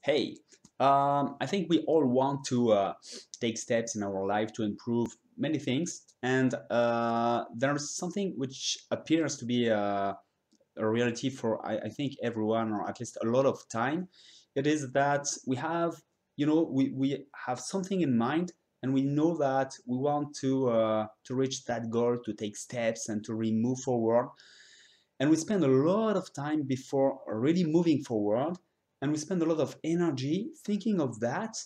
Hey, I think we all want to take steps in our life to improve many things, and there's something which appears to be a reality for I think everyone, or at least a lot of time. It is that we have, we have something in mind, and we know that we want to reach that goal, to take steps, and to really move forward, and we spend a lot of time before really moving forward, and we spend a lot of energy thinking of that,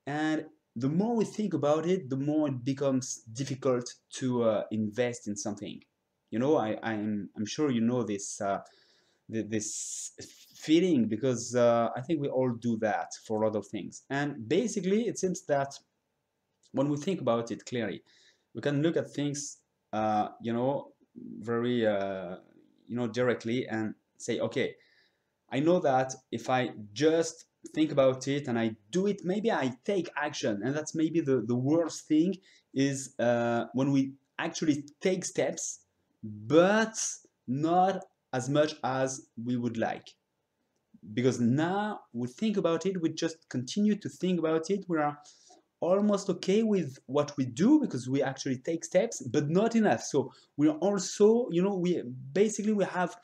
and the more we think about it, the more it becomes difficult to invest in something. I'm sure you know this feeling, because I think we all do that for a lot of things. And basically it seems that when we think about it clearly, we can look at things very directly, and say, okay, I know that if I just think about it and I do it, maybe I take action. And that's maybe the worst thing, is when we actually take steps, but not as much as we would like. Because now we think about it, we just continue to think about it, we are almost okay with what we do because we actually take steps, but not enough. So we are also, we basically we have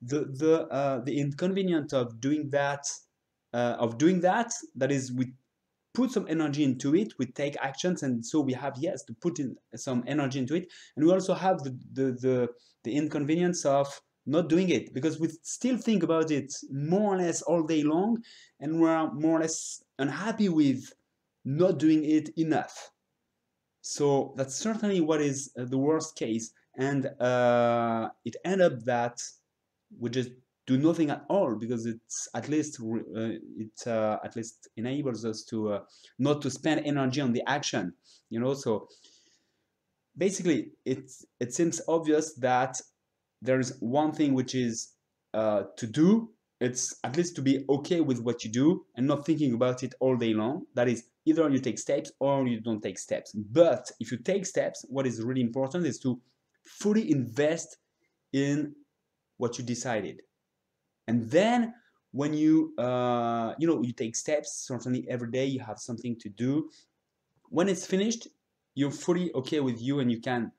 the inconvenience of doing that, that is, we put some energy into it, we take actions, and so we have, yes, to put in some energy into it, and we also have the inconvenience of not doing it, because we still think about it more or less all day long, and we're more or less unhappy with not doing it enough. So that's certainly what is the worst case, and it ends up that we just do nothing at all, because it's at least it at least enables us to not to spend energy on the action. So basically it seems obvious that there is one thing which is to do. It's at least to be okay with what you do and not thinking about it all day long. That is, either you take steps or you don't take steps. But if you take steps, what is really important is to fully invest in what you decided. And then when you take steps, certainly every day you have something to do. When it's finished, you're fully okay with you, and you can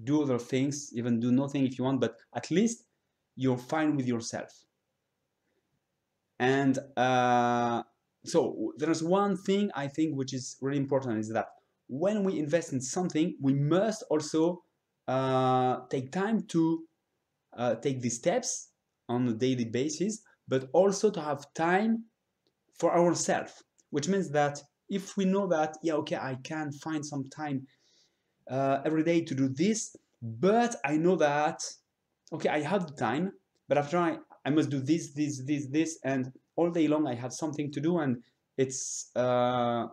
do other things, even do nothing if you want, but at least you're fine with yourself. And so there's one thing I think which is really important, is that when we invest in something, we must also take time to take these steps on a daily basis, but also to have time for ourselves, which means that if we know that, yeah, okay, I can find some time every day to do this, but I know that, okay, I have the time, but after I must do this, and all day long I have something to do, and it's a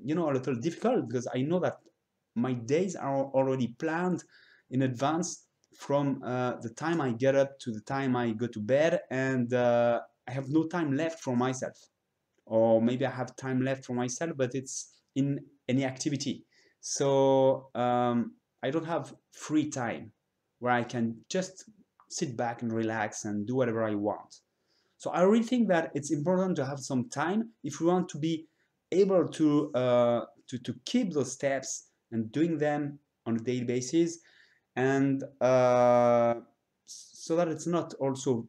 little difficult, because I know that my days are already planned in advance, from the time I get up to the time I go to bed, and I have no time left for myself. Or maybe I have time left for myself, but it's in any activity. So I don't have free time where I can just sit back and relax and do whatever I want. So I really think that it's important to have some time if we want to be able to keep those steps and doing them on a daily basis, and so that it's not also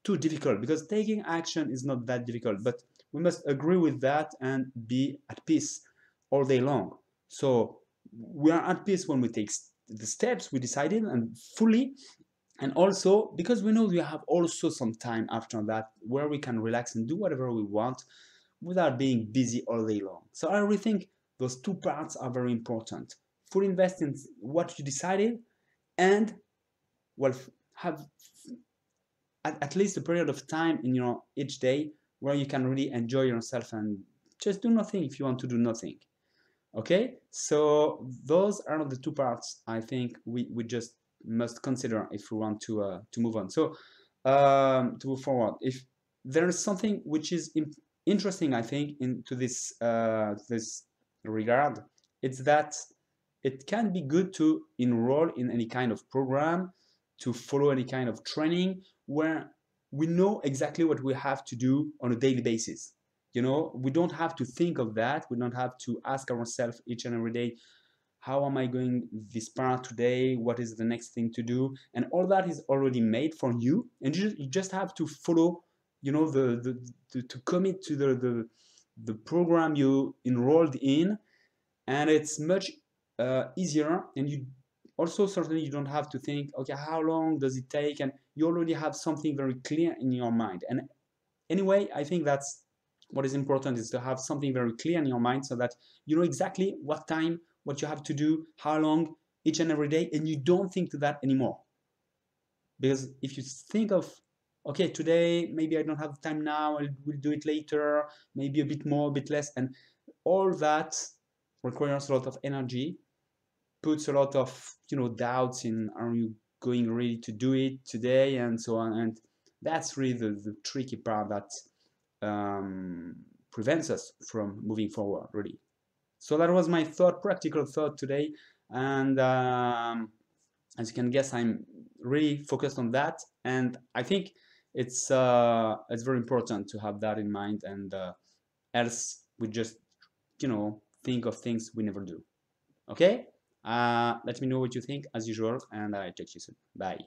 too difficult, because taking action is not that difficult, but we must agree with that and be at peace all day long. So we are at peace when we take the steps we decided, and fully, and also because we know we have also some time after that where we can relax and do whatever we want without being busy all day long. So I really think those two parts are very important: fully invest in what you decided, and, well, have at least a period of time in your each day where you can really enjoy yourself and just do nothing if you want to do nothing. Okay, so those are the two parts I think we just must consider if we want to move on. So to move forward, if there is something which is interesting, I think, into this regard, it's that it can be good to enroll in any kind of program, to follow any kind of training where we know exactly what we have to do on a daily basis. You know, we don't have to think of that. We don't have to ask ourselves each and every day, how am I going this part today? What is the next thing to do? And all that is already made for you, and you just have to follow, you know, to commit to the program you enrolled in, and it's much easier. And you also, certainly, you don't have to think, okay, how long does it take? And you already have something very clear in your mind. And anyway, I think that's what is important, is to have something very clear in your mind, so that you know exactly what time, what you have to do, how long, each and every day, and you don't think to that anymore. Because if you think of, okay, today maybe I don't have time now, I will do it later, maybe a bit more, a bit less, and all that requires a lot of energy, puts a lot of, you know, doubts in, are you going really to do it today, and so on. And that's really the tricky part that um, prevents us from moving forward, really. So that was my thought, practical thought today. And as you can guess, I'm really focused on that. And I think it's very important to have that in mind, and else we just, you know, think of things we never do. Okay? Let me know what you think, as usual, and I talk to you soon. Bye.